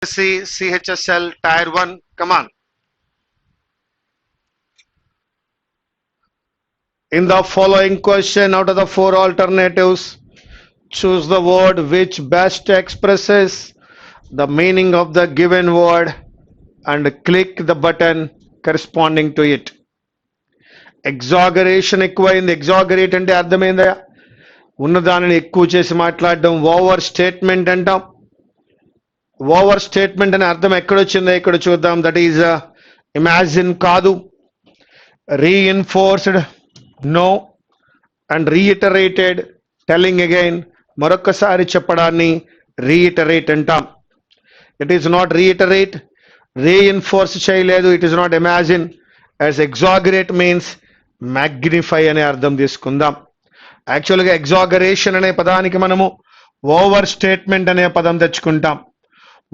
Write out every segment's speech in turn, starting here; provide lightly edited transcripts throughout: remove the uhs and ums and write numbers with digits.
CHSL Tier 1, come on. In the following question, out of the 4 alternatives, choose the word which best expresses the meaning of the given word and click the button corresponding to it. Exaggeration ఎక్కువైంది. Exaggerate అంటే అర్థమైందా? ఉన్నదానిని ఎక్కువ చేసి మాట్లాడడం. Overstatement అంటాం. Overstatement అనే అర్థం ఎక్కడొచ్చిందో ఇక్కడ చూద్దాం. దట్ ఈజ్ ఇమాజిన్ కాదు. Reinforced no. And reiterated telling again, మరొకసారి చెప్పడాన్ని రీఇటరేట్ అంటాం. It is not reiterate, reinforce చేయలేదు. It is not imagine. As exaggerate means magnify అనే అర్థం తీసుకుందాం. యాక్చువల్గా ఎగ్జాగరేషన్ అనే పదానికి మనము ఓవర్ స్టేట్మెంట్ అనే పదం తెచ్చుకుంటాం.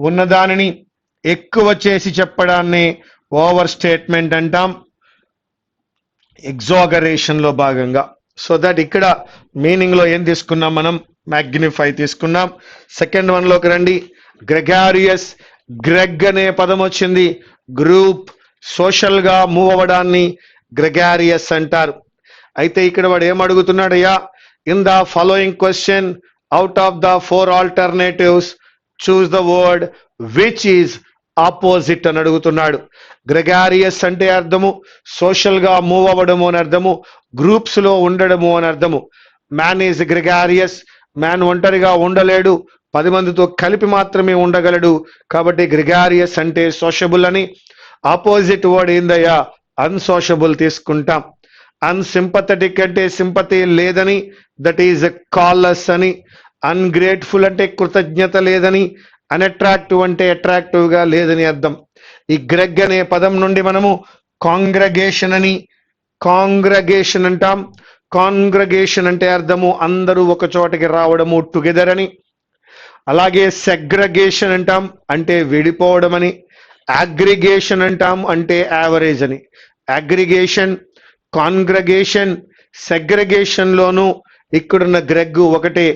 ఉన్నదానిని ఎక్కువ చేసి చెప్పడాన్ని ఓవర్ స్టేట్మెంట్ అంటాం ఎగ్జాగరేషన్ లో భాగంగా. సో దట్ ఇక్కడ మీనింగ్ లో ఏం తీసుకున్నాం మనం? మ్యాగ్నిఫై తీసుకున్నాం. సెకండ్ వన్ లోకి రండి. గ్రెగారియస్. గ్రెగ్ అనే పదం వచ్చింది. గ్రూప్, సోషల్ గా మూవ్ అవ్వడాన్ని గ్రెగారియస్ అంటారు. అయితే ఇక్కడ వాడు ఏం అడుగుతున్నాడయ్యా? In the following question out of the 4 alternatives choose the word which is opposite అని అడుగుతున్నాడు. గ్రెగారియస్ అంటే అర్థము సోషల్ గా మూవ్ అవ్వడము అని అర్థము, గ్రూప్స్ లో ఉండడము అని అర్థము. Man is గ్రెగారియస్. మ్యాన్ ఒంటరిగా ఉండలేడు, 10 మందితో కలిపి మాత్రమే ఉండగలడు. కాబట్టి గ్రెగారియస్ అంటే సోషబుల్ అని. ఆపోజిట్ వర్డ్ ఏందయ్యా? అన్సోషబుల్ తీసుకుంటాం. అన్సింపథెటిక్ అంటే సింపతి లేదని, దట్ ఈజ్ కాల్లెస్ అని. అన్గ్రేట్ఫుల్ అంటే కృతజ్ఞత లేదని. అన్అట్రాక్టివ్ అంటే అట్రాక్టివ్ గా లేదని అర్థం. ఈ గ్రెగ్ అనే పదం నుండి మనము కాంగ్రగేషన్ అని, కాంగ్రగేషన్ అంటాం. కాంగ్రగేషన్ అంటే అర్థము అందరూ ఒక చోటకి రావడము, టుగెదర్ అని. అలాగే సెగ్రగేషన్ అంటాం, అంటే విడిపోవడం అని. అగ్రిగేషన్ అంటాం, అంటే యావరేజ్ అని. అగ్రిగేషన్, కాంగ్రగేషన్, సెగ్రగేషన్ లోను ఇక్కడున్న గ్రెగ్ ఒకటే.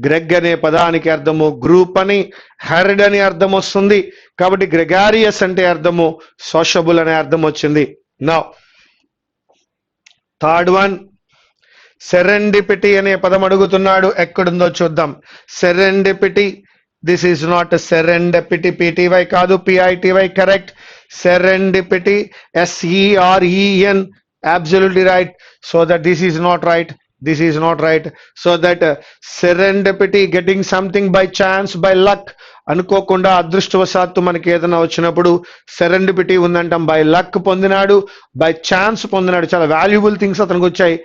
గ్రెగ్ అనే పదానికి అర్థము గ్రూప్ అని, హెర్డ్ అని అర్థం వస్తుంది. కాబట్టి గ్రెగారియస్ అంటే అర్థము సోషబుల్ అనే అర్థం వచ్చింది. నౌ థర్డ్ వన్, సెరెండిపిటీ అనే పదం అడుగుతున్నాడు. ఎక్కడుందో చూద్దాం. Serendipity. This is not serendipity, పిటివై కాదు, P I T Y. Correct. Serendipity, SEREN, absolutely right. So that this is not right. This is not right. So that serendipity, getting something by chance, by luck. అనుకోకుండా అదృష్టవశాత్తు మనకి ఏదైనా వచ్చినప్పుడు సెరెండిపిటీ ఉందంటాం. By luck పొందినాడు, by chance పొందినాడు. చాలా వాల్యుబుల్ థింగ్స్ అతనికి వచ్చాయి,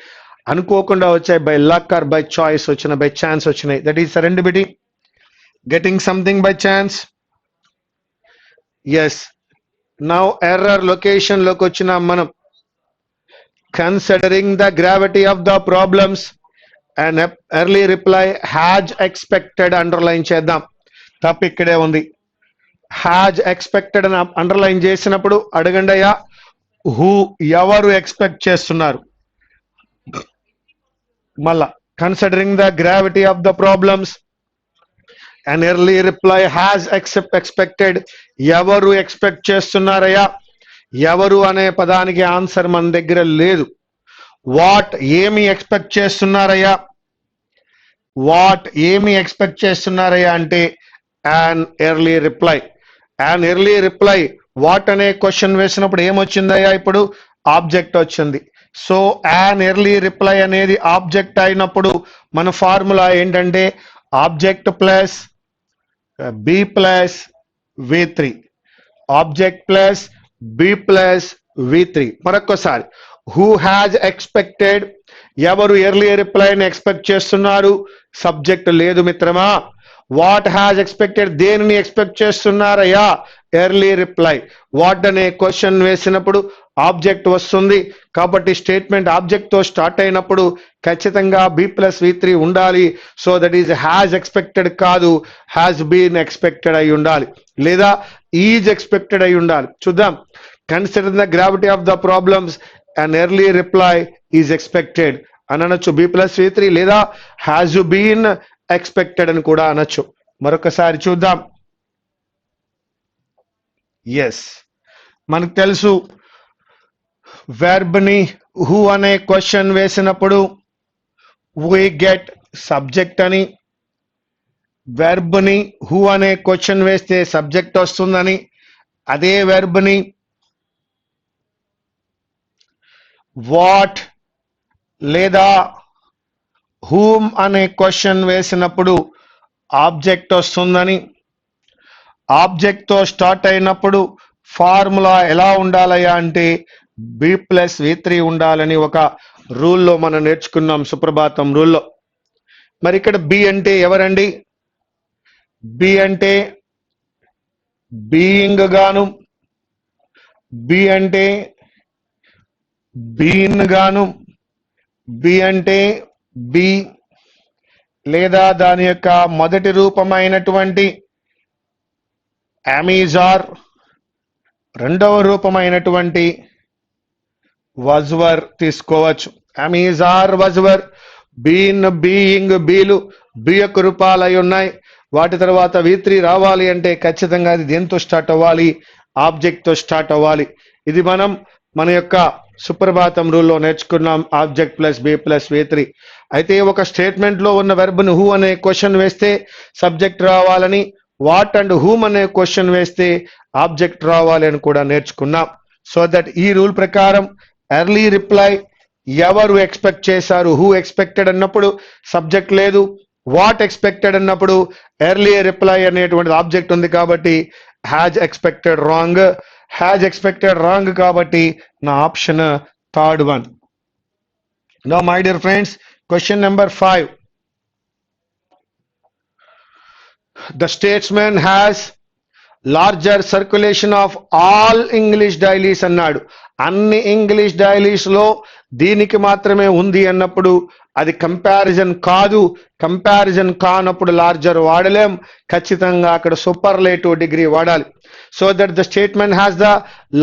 అనుకోకుండా వచ్చాయి. By luck or by choice వచ్చిన, బై ఛాన్స్ వచ్చినాయి. That is serendipity. Getting something by chance. Yes. Now error location లోకి వచ్చినాం మనం. Considering the gravity of the problems, an early reply has expected, underline చేద్దాం. తప్పు ఇక్కడే ఉంది. హ్యాజ్ ఎక్స్పెక్టెడ్ అని అండర్లైన్ చేసినప్పుడు అడగండి అయ్యా, హూ, ఎవరు ఎక్స్పెక్ట్ చేస్తున్నారు? మళ్ళా considering the gravity of the problems, an early reply has expected, ఎవరు ఎక్స్పెక్ట్ చేస్తున్నారయ్యా? ఎవరు అనే పదానికి ఆన్సర్ మన దగ్గర లేదు. వాట్, ఏమి ఎక్స్పెక్ట్ చేస్తున్నారయ్యా? వాట్, ఏమి ఎక్స్పెక్ట్ చేస్తున్నారయ్యా అంటే an early reply. an early reply, what అనే క్వశ్చన్ వేసినప్పుడు ఏమొచ్చిందయ్యా? ఇప్పుడు ఆబ్జెక్ట్ వచ్చింది. సో an early reply అనేది ఆబ్జెక్ట్ అయినప్పుడు మన ఫార్ములా ఏంటంటే object plus B plus V3. Object plus B plus V3. మరొకసారి, హూ హ్యాజ్ ఎక్స్పెక్టెడ్, ఎవరు ఎర్లీ రిప్లైని ఎక్స్పెక్ట్ చేస్తున్నారు? సబ్జెక్ట్ లేదు మిత్రమా. వాట్ హ్యాజ్ ఎక్స్పెక్టెడ్, దేనిని ఎక్స్పెక్ట్ చేస్తున్నారయ్యా? Early reply. వాట్ అనే క్వశ్చన్ వేసినప్పుడు ఆబ్జెక్ట్ వస్తుంది. కాబట్టి స్టేట్మెంట్ ఆబ్జెక్ట్ తో స్టార్ట్ అయినప్పుడు ఖచ్చితంగా B ప్లస్ V3 ఉండాలి. So that is has expected కాదు, హ్యాజ్ బీన్ ఎక్స్పెక్టెడ్ అయి ఉండాలి, లేదా ఈజ్ ఎక్స్పెక్టెడ్ అయి ఉండాలి. చూద్దాం. Consider the gravity of the problems, an early reply is expected అని అనొచ్చు. B ప్లస్ V3, లేదా హ్యాజ్ బీన్ ఎక్స్పెక్టెడ్ అని కూడా అనొచ్చు. మరొకసారి చూద్దాం. ఎస్, మనకు తెలుసు వెర్బ్ ని హూ అనే క్వశ్చన్ వేసినప్పుడు we get సబ్జెక్ట్ అని, వెర్బ్ ని హూ అనే క్వశ్చన్ వేస్తే సబ్జెక్ట్ వస్తుందని, అదే వెర్బ్ ని వాట్ లేదా హూమ్ అనే క్వశ్చన్ వేసినప్పుడు ఆబ్జెక్ట్ వస్తుందని, ఆబ్జెక్ట్ తో స్టార్ట్ అయినప్పుడు ఫార్ములా ఎలా ఉండాలయ్యా అంటే B+V3 ఉండాలని ఒక రూల్లో మనం నేర్చుకున్నాం, సుప్రభాతం రూల్లో. మరి ఇక్కడ బి అంటే ఎవరండి? బి అంటే బీయింగ్ గాను, బి అంటే బీన్ గాను, బి అంటే బి లేదా దాని యొక్క మొదటి రూపమైనటువంటి అమీజార్, రెండవ రూపమైనటువంటి వజ్వర్ తీసుకోవచ్చు. అమీజార్, వజ్వర్, బీన్, బీయింగ్, బీలు బి యొక్క రూపాలు అయి ఉన్నాయి. వాటి తర్వాత V3 రావాలి అంటే ఖచ్చితంగా అది దేంతో స్టార్ట్ అవ్వాలి? ఆబ్జెక్ట్ తో స్టార్ట్ అవ్వాలి. ఇది మనం మన యొక్క సుప్రభాతం రూల్లో నేర్చుకున్నాం, ఆబ్జెక్ట్ ప్లస్ B+V3. అయితే ఒక స్టేట్మెంట్ లో ఉన్న వెర్బ్ ను హూ అనే క్వశ్చన్ వేస్తే సబ్జెక్ట్ రావాలని, వాట్ అండ్ హూమ్ అనే క్వశ్చన్ వేస్తే ఆబ్జెక్ట్ రావాలి అని కూడా నేర్చుకున్నాం. సో దట్ ఈ రూల్ ప్రకారం ఎర్లీ రిప్లై ఎవరు ఎక్స్పెక్ట్ చేశారు? హూ ఎక్స్పెక్టెడ్ అన్నప్పుడు సబ్జెక్ట్ లేదు, వాట్ ఎక్స్పెక్టెడ్ అన్నప్పుడు ఎర్లీ రిప్లై అనేటువంటి ఆబ్జెక్ట్ ఉంది కాబట్టి has expected wrong. Has expected wrong కాబట్టి నా option third one. Now my dear friends, question number 5. The statesman has larger circulation of all English dailies అన్నాడు. అన్ని ఇంగ్లీష్ డైలీస్ లో దీనికి మాత్రమే ఉంది అన్నప్పుడు అది కంపారిజన్ కాదు. కంపారిజన్ కానప్పుడు లార్జర్ వాడలేం, ఖచ్చితంగా అక్కడ సూపర్లేటివ్ డిగ్రీ వాడాలి. So that the statement has the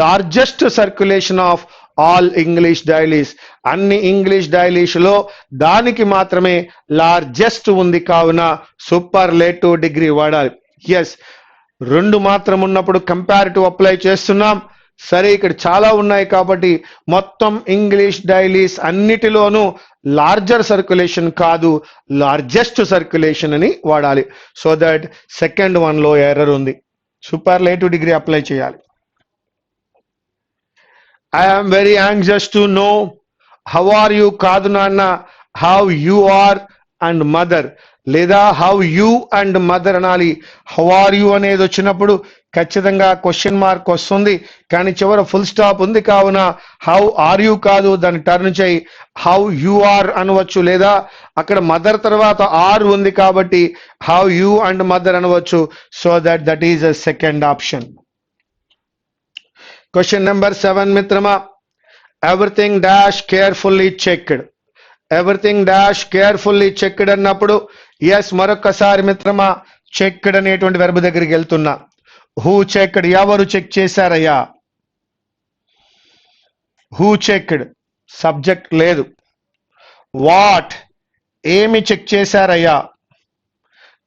largest circulation of all English dailies. అన్ని ఇంగ్లీష్ డైలీస్ లో దానికి మాత్రమే లార్జెస్ట్ ఉంది, కావున సూపర్లేటివ్ డిగ్రీ వాడాలి. ఎస్, రెండు మాత్రం ఉన్నప్పుడు కంపారిటివ్ అప్లై చేస్తున్నాం. సరే, ఇక్కడ చాలా ఉన్నాయి కాబట్టి మొత్తం ఇంగ్లీష్ డైలీస్ అన్నిటిలోనూ లార్జర్ సర్క్యులేషన్ కాదు, లార్జెస్ట్ సర్క్యులేషన్ అని వాడాలి. సో దట్ సెకండ్ వన్ లో ఎర్రర్ ఉంది, సూపర్లేటివ్ డిగ్రీ అప్లై చేయాలి. I am very anxious to know how are you కాదు నాన్న, how you are and mother, లేదా హౌ యూ అండ్ మదర్ అనాలి. హౌ ఆర్ యూ అనేది వచ్చినప్పుడు ఖచ్చితంగా క్వశ్చన్ మార్క్ వస్తుంది, కానీ చివర ఫుల్ స్టాప్ ఉంది, కావున హౌ ఆర్ యూ కాదు, దాన్ని టర్న్ చేయి హౌ యూ ఆర్ అనవచ్చు. లేదా అక్కడ మదర్ తర్వాత ఆర్ ఉంది కాబట్టి హౌ యూ అండ్ మదర్ అనవచ్చు. So that is a second option. Question number 7 మిత్రమా, everything dash carefully checked. Everything dash carefully checked అన్నప్పుడు ఎస్, మరొక్కసారి మిత్రమా చెక్డ్ అనేటువంటి వెర్బ్ దగ్గరికి వెళ్తున్నా. హూ చెక్డ్, ఎవరు చెక్ చేశారయ్యా? హూ చెక్డ్, సబ్జెక్ట్ లేదు. వాట్, ఏమి చెక్ చేశారయ్యా?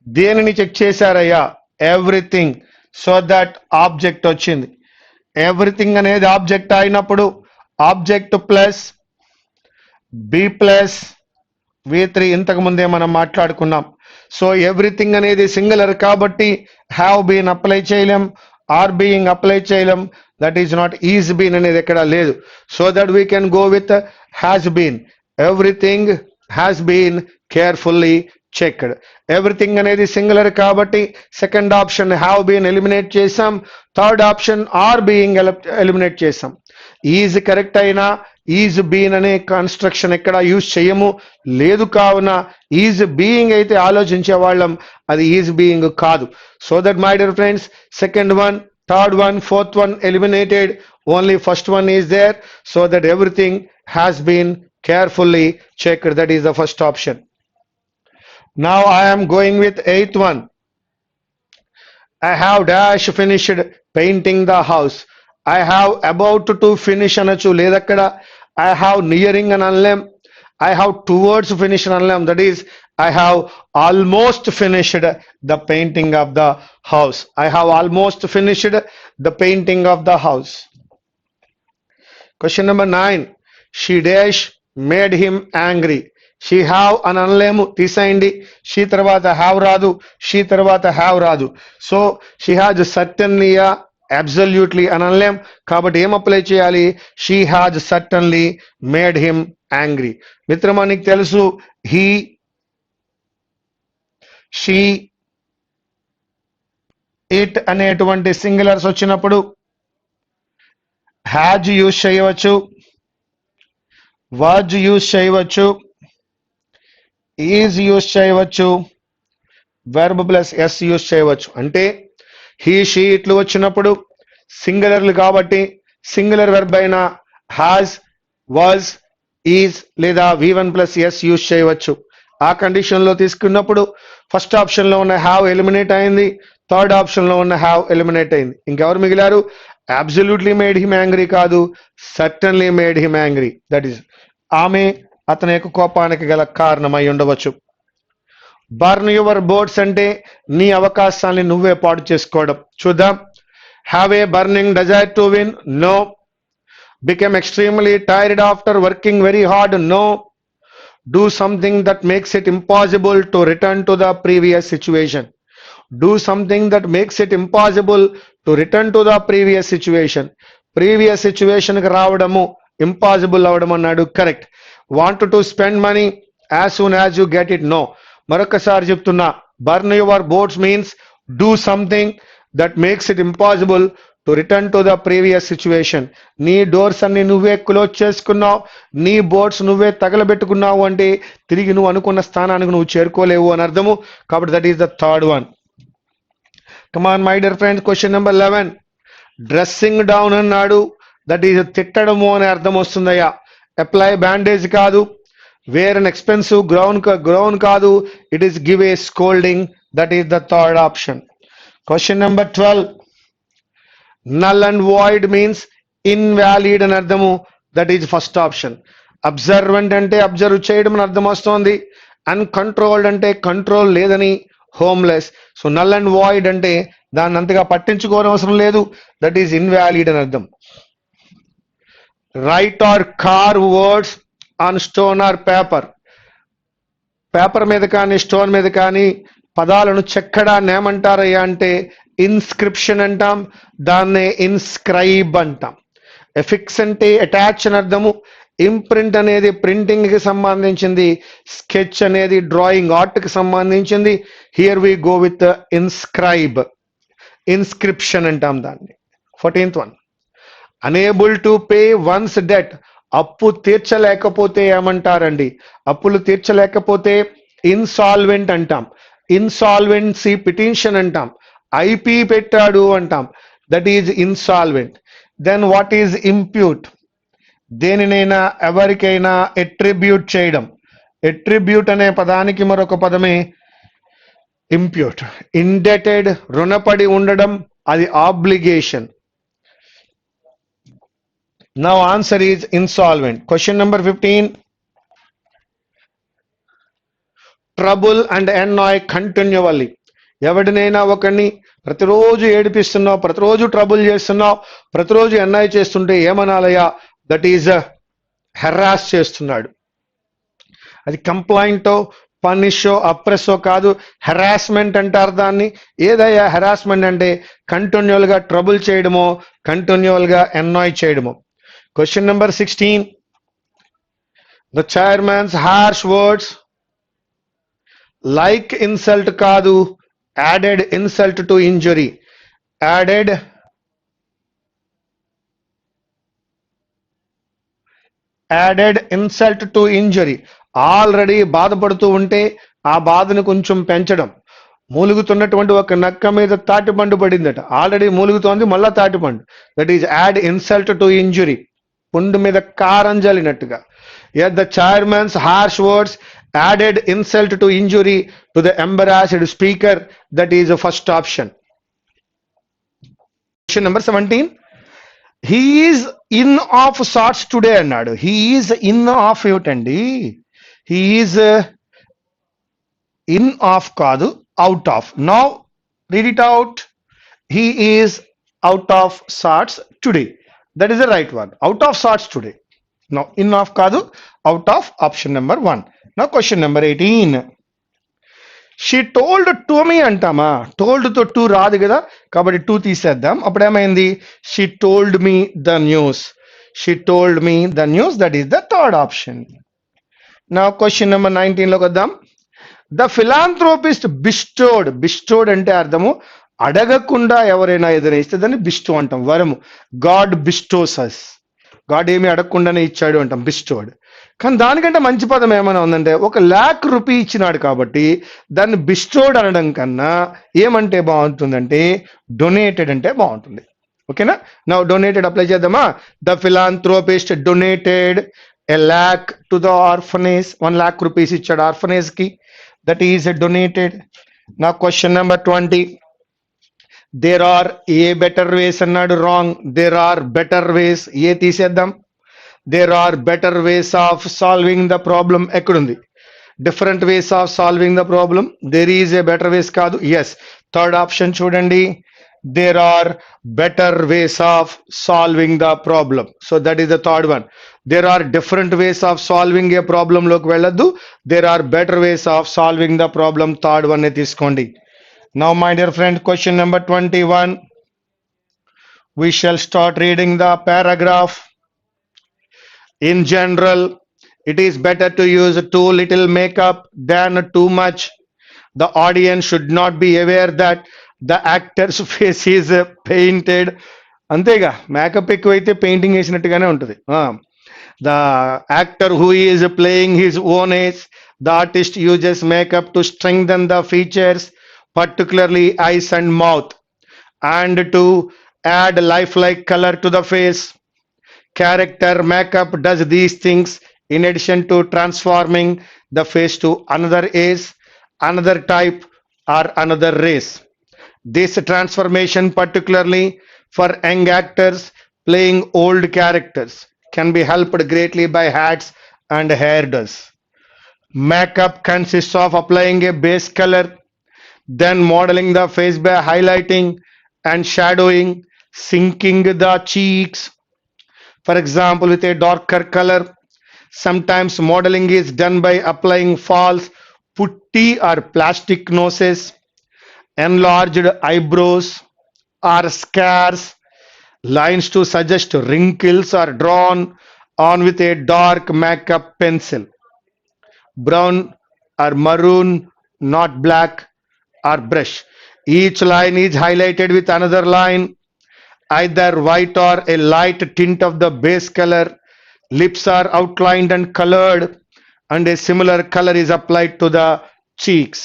దేనిని చెక్ చేశారయ్యా? ఎవ్రీథింగ్. సో దట్ ఆబ్జెక్ట్ వచ్చింది. ఎవ్రీథింగ్ అనేది ఆబ్జెక్ట్ అయినప్పుడు ఆబ్జెక్ట్ ప్లస్ B+V3 ఇంతకు ముందే మనం మాట్లాడుకున్నాం. సో ఎవ్రీథింగ్ అనేది సింగులర్ కాబట్టి హ్యావ్ బీన్ అప్లై చేయలేం, ఆర్ బీయింగ్ అప్లై చేయలేం, that is not is been అనేది ఎక్కడ లేదు. So that we can go with has been. Everything has been carefully checked. Everything అనేది సింగులర్ కాబట్టి second option have been eliminate చేసాం, third option are being eliminate చేసాం. Is correct అయినా is been అనే construction ఎక్కడ యూజ్ చేయము లేదు, కావున ఈజ్ బీయింగ్ అయితే ఆలోచించే వాళ్ళం, అది ఈజ్ బీయింగ్ కాదు. So that my dear friends, second one, third one, fourth one eliminated, only first one is there. So that everything has been carefully checked, that is the first option. Now I am going with 8th one. I have dash finished painting the house. I have about to finish anachu ledakada. I have nearing an anlem. I have towards finish an anlem, that is I have almost finished the painting of the house. I have almost finished the painting of the house. Question number 9. She dash made him angry. She have అని అనలేము, తీసేయండి. She తర్వాత have రాదు, she తర్వాత have రాదు. So she has certainly absolutely అని అనలేం. కాబట్టి ఏం అప్లై చేయాలి? She has certainly made him angry. మిత్రమా, నీకు తెలుసు హీ, షీ, ఇట్ అనేటువంటి సింగులర్స్ వచ్చినప్పుడు హ్యాజ్ యూజ్ చేయవచ్చు, వాజ్ యూజ్ చేయవచ్చు, ఈజ్ యూజ్ చేయవచ్చు, వెర్బ్ ప్లస్ ఎస్ యూజ్ చేయవచ్చు. అంటే హీ, షీ, ఇట్లు వచ్చినప్పుడు సింగులర్లు కాబట్టి సింగులర్ వెర్బ్ అయిన హ్యాజ్, వాజ్, ఈజ్ లేదా V1 ప్లస్ ఎస్ యూజ్ చేయవచ్చు. ఆ కండిషన్ లో తీసుకున్నప్పుడు ఫస్ట్ ఆప్షన్ లో ఉన్న హ్యావ్ ఎలిమినేట్ అయింది, థర్డ్ ఆప్షన్ లో ఉన్న హ్యావ్ ఎలిమినేట్ అయింది. ఇంకెవరు మిగిలారు? అబ్సల్యూట్లీ మేడ్ హిమ్ యాంగ్రీ కాదు, certainly made him angry. That is ఆమె అతని యొక్క కోపానికి గల కారణమై ఉండవచ్చు. బర్న్ యువర్ బోట్స్ అంటే నీ అవకాశాన్ని నువ్వే పాడు చేసుకోవడం. చూద్దాం. Have a burning desire to win? No. Become extremely tired after working very hard? No. Do something that makes it impossible to return to the previous situation. Do something that makes it impossible to return to the previous situation. Previous situation కి రావడము impossible అవడం అన్నాడు. Correct. Want to spend money as soon as you get it? No. మరొకసారి చెప్తున్నా, burn your boats means do something that makes it impossible to return to the previous situation. నీ doors అన్ని నువ్వే close చేసుకున్నావు, నీ boards నువ్వే తగలబెట్టుకున్నావు అంటే తిరిగి నువ్వు అనుకున్న స్థానానికి నువ్వు చేరుకోలేవు అని అర్థము. కాబట్టి that is the third one. Come on my dear friends, question number 11. Dressing down అన్నాడు. దట్ ఈస్ తిట్టడము అనే అర్థం వస్తుందయ్యా. అప్లై బ్యాండేజ్ కాదు, వేర్ అన్ ఎక్స్పెన్సివ్ గ్రౌన్ కాదు, it is give a scolding. That is the third option. Question number 12. null and void means invalid అని అర్థము. That is first option. Observant అంటే observe చేయడం అని అర్థం వస్తుంది. అన్కంట్రోల్డ్ అంటే కంట్రోల్ లేదని, homeless. So null and void అంటే దాన్ని అంతగా పట్టించుకోవడం అవసరం లేదు, దట్ ఈజ్ ఇన్వాలిడ్ అని అర్థం. Right are carve words on stone or paper. Paper మీద కానీ స్టోన్ మీద కానీ పదాలను చెక్కడాన్ని ఏమంటారయ్యా అంటే ఇన్స్క్రిప్షన్ అంటాం, దాన్నే ఇన్స్క్రైబ్ అంటాం. ఎఫిక్స్ అంటే అటాచ్ అని అర్థము. ఇంప్రింట్ అనేది ప్రింటింగ్ కి సంబంధించింది, స్కెచ్ అనేది డ్రాయింగ్ ఆర్ట్ కి సంబంధించింది. Here we go with inscribe, inscription అంటాం దాన్ని. 14th one. Unable to pay one's debt. అప్పు తీర్చలేకపోతే ఏమంటారండి? అప్పులు తీర్చలేకపోతే ఇన్సాల్వెంట్ అంటాం. ఇన్సాల్వెన్సీ పిటిషన్ అంటాం. ఐపీ పెట్టాడు అంటాం, that is insolvent. Then what is impute? దేనినైనా ఎవరికైనా ఎట్రిబ్యూట్ చేయడం. ఎట్రిబ్యూట్ అనే పదానికి మరొక పదమే ఇంప్యూట్. ఇండెటెడ్ రుణపడి ఉండడం, అది obligation. Now answer is insolvent. Question number 15. Trouble and annoy continually. ఎవడినైనా ఒకరిని ప్రతిరోజు ఏడిపిస్తున్నావు, ప్రతిరోజు ట్రబుల్ చేస్తున్నావు, ప్రతిరోజు ఎన్నాయ్ చేస్తుంటే ఏమనాలయ్యా? దట్ ఈజ్ హెరాస్ చేస్తున్నాడు. అది కంప్లైంటో పనిషో అప్రెస్సో కాదు, హెరాస్మెంట్ అంటారు దాన్ని. ఏదయ్యా హెరాస్మెంట్ అంటే? కంటిన్యూల్ గా ట్రబుల్ చేయడమో, కంటిన్యూల్ గా ఎన్నాయ్ చేయడమో. Question number 16. The chairmans harsh words. Like insult కాదు, added insult to injury. added insult to injury. Already బాధపడుతూ ఉంటే ఆ బాధను కొంచెం పెంచడం. మూలుగుతున్నటువంటి ఒక నక్క మీద తాటిపండు పడిందట, ఆల్రెడీ మూలుగుతోంది, మళ్ళా తాటిపండు. That is add insult to injury. పుండు మీద కారం జల్లినట్టుగా. Yet the chairman's harsh words added insult to injury to the embarrassed speaker. That is the first option. Question number 17. He is in of sorts today అన్నాడు. He is in of ఏమిటండి? He is in of కాదు, out of. Now read it out. He is out of sorts today. That is the right one. Out of sorts today. Now, in of kadu, out of option number 1. Now, question number 18. She told to me antama. Told to 2 రాదు కదా, కాబట్టి 2 తీసేద్దాం. అప్పుడు ఏమైంది? She told me the news. She told me the news. That is the third option. Now, question number 19 లోకి వద్దాం. The philanthropist బిస్టోడ్. బిస్టోడ్ అంటే అర్థము అడగకుండా ఎవరైనా ఏదైనా ఇస్తే దాన్ని బిస్టో అంటాం, వరము. గాడ్ బిస్టోస్ అస్. గాడ్ ఏమి అడగకుండానే ఇచ్చాడు అంటాం, బిస్టోడ్. కానీ దానికంటే మంచి పదం ఏమైనా ఉందంటే, 1,00,000 ఇచ్చినాడు కాబట్టి దాన్ని బిస్టోడ్ అనడం కన్నా ఏమంటే బాగుంటుందంటే డొనేటెడ్ అంటే బాగుంటుంది. ఓకేనా? నా డొనేటెడ్ అప్లై చేద్దామా? The philanthropist donated a lakh to the orphanage. 1,00,000 rupees ఇచ్చాడు ఆర్ఫనేజ్ కి. That is donated. Now question number 20. There are a better ways అన్నాడు, wrong. There are better ways. ఏ తీసేద్దాం. There are better ways of solving the problem. ఎక్కడుంది? Different ways of solving the problem. There is a better ways కాదు. Yes. Third option చూడండి. There are better ways of solving the problem. So that is the third one. There are different ways of solving a problem లోకి వెళ్ళొద్దు. There are better ways of solving the problem. Third one తీసుకోండి. Now my dear friend, question number 21. We shall start reading the paragraph. In general, it is better to use too little makeup than too much. The audience should not be aware that the actor's face is painted. అంతేగా, makeup ఎక్కువైతే painting వేసినట్టుగానే ఉంటుంది. The actor who is playing his own age, the artist uses makeup to strengthen the features, particularly eyes and mouth, and to add lifelike color to the face. Character makeup does these things in addition to transforming the face to another age, another type, or another race. This transformation, particularly for young actors playing old characters, can be helped greatly by hats and hairdos. Makeup consists of applying a base color, then modeling the face by highlighting and shadowing, sinking the cheeks, for example, with a darker color. Sometimes modeling is done by applying false putty or plastic noses, enlarged eyebrows, or scars. Lines to suggest wrinkles are drawn on with a dark makeup pencil, brown or maroon, not black, or brush. Each line is highlighted with another line, either white or a light tint of the base color. Lips are outlined and colored, and a similar color is applied to the cheeks.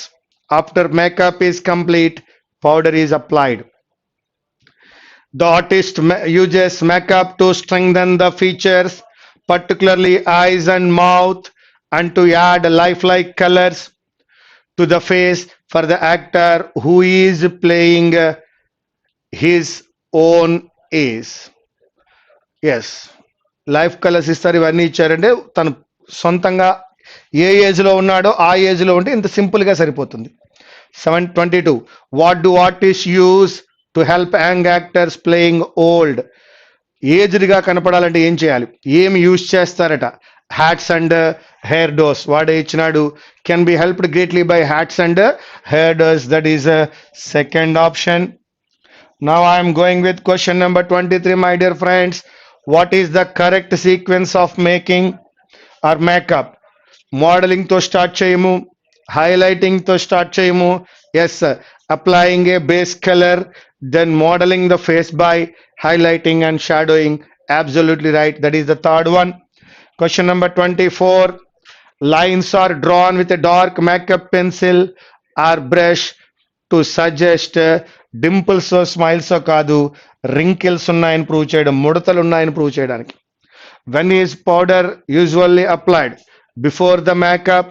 After makeup is complete, powder is applied. The artist uses makeup to strengthen the features, particularly eyes and mouth, and to add lifelike colors to the face for the actor who is playing his own age. Yes. Life colours ఇస్తారు. ఇవన్నీ ఇచ్చారంటే తను సొంతంగా ఏ ఏజ్లో ఉన్నాడో ఆ ఏజ్లో ఉంటే ఇంత సింపుల్గా సరిపోతుంది. 722. What do artist use to help young actors playing old? ఏజ్డ్గా కనపడాలంటే ఏం చేయాలి? ఏం యూజ్ చేస్తారట? హ్యాట్స్ అండ్ హెయిర్ డోస్ వాడే ఇచ్చినాడు. Can be helped greatly by hats and hair dose. That is second option. Now I'm going with question number 23, my dear friends. What is the correct sequence of making or makeup? Modeling to start cheyemu, highlighting to start cheyemu. Yes sir. Applying a base color, then modeling the face by highlighting and shadowing. Absolutely right. That is the third one. Question number 24. Lines are drawn with a dark makeup pencil or brush to suggest dimples smiles కాదు, wrinkles ఉన్నాయని prove చేయడం, ముడతలు ఉన్నాయని prove చేయడానికి. When is powder usually applied? Before the makeup,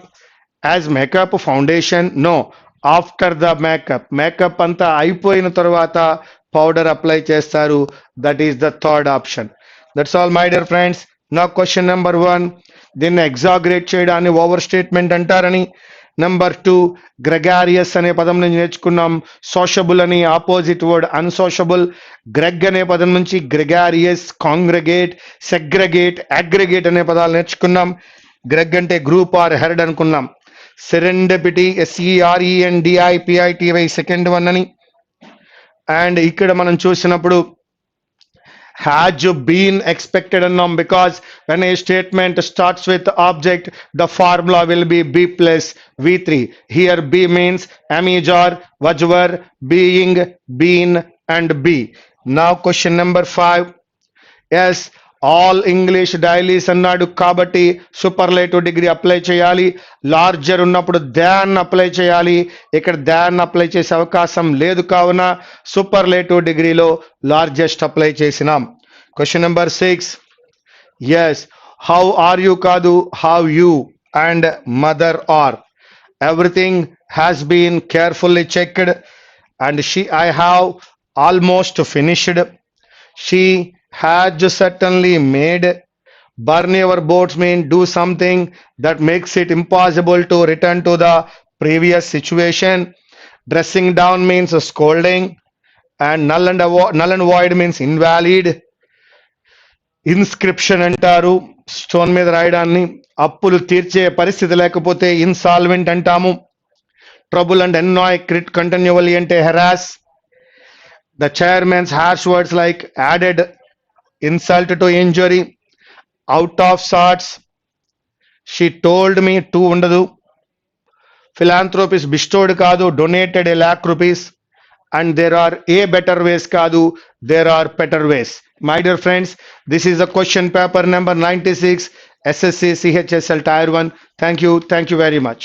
as makeup foundation? No, after the makeup. Makeup అంతా అయిపోయిన తర్వాత powder apply చేస్తారు. That is the third option. That's all my dear friends. నా క్వశ్చన్ నెంబర్ 1. దీన్ని exaggerate చేయడాన్ని over statement అంటారని, number 2 gregarious అనే పదం నుంచి నేర్చుకున్నాం. సోషబుల్ అని ఆపోజిట్ వర్డ్ అన్సోషబుల్. గ్రెగ్ అనే పదం నుంచి గ్రెగారియస్, కాంగ్రెగేట్, సెగ్రెగేట్, అగ్రిగేట్ అనే పదాలు నేర్చుకున్నాం. గ్రెగ్ అంటే గ్రూప్ ఆర్ హెర్డ్ అనుకున్నాం. సెరెండిపిటీ, SERENDIPITY సెకండ్ వన్ అని. అండ్ ఇక్కడ మనం చూసినప్పుడు had been expected anom, because when a statement starts with object, the formula will be B plus V3. Here B means amijor, wajwar, being, been and be. Now question number 5. Yes, all English dailies అన్నాడు కాబట్టి superlative degree apply చేయాలి. Larger ఉన్నప్పుడు దాన్ apply చేయాలి. ఇక్కడ దాన్ apply చేసే అవకాశం లేదు కావున సూపర్లేటివ్ డిగ్రీలో లార్జెస్ట్ అప్లై చేసినాం. Question number 6. Yes, how are you కాదు, how you and mother are. Everything has been carefully checked and I have almost finished. She has certainly made. Burn your boats mean do something that makes it impossible to return to the previous situation. Dressing down means scolding. And null and void means invalid. Inscription అంటారు stone మీద రాయడాన్ని. అప్పులు తీర్చే పరిస్థితి లేకపోతే insolvent అంటాము. Trouble and annoy కంటిన్యూవల్లీ అంటే harass. The chairman's harsh words like added insult to injury. Out of sorts. She told me to ఉండదు. Philanthropist bestowed కాదు, donated a lakh rupees. And there are a better ways కాదు, there are better ways. My dear friends, this is the question paper number 96 SSC CHSL Tier 1. Thank you very much.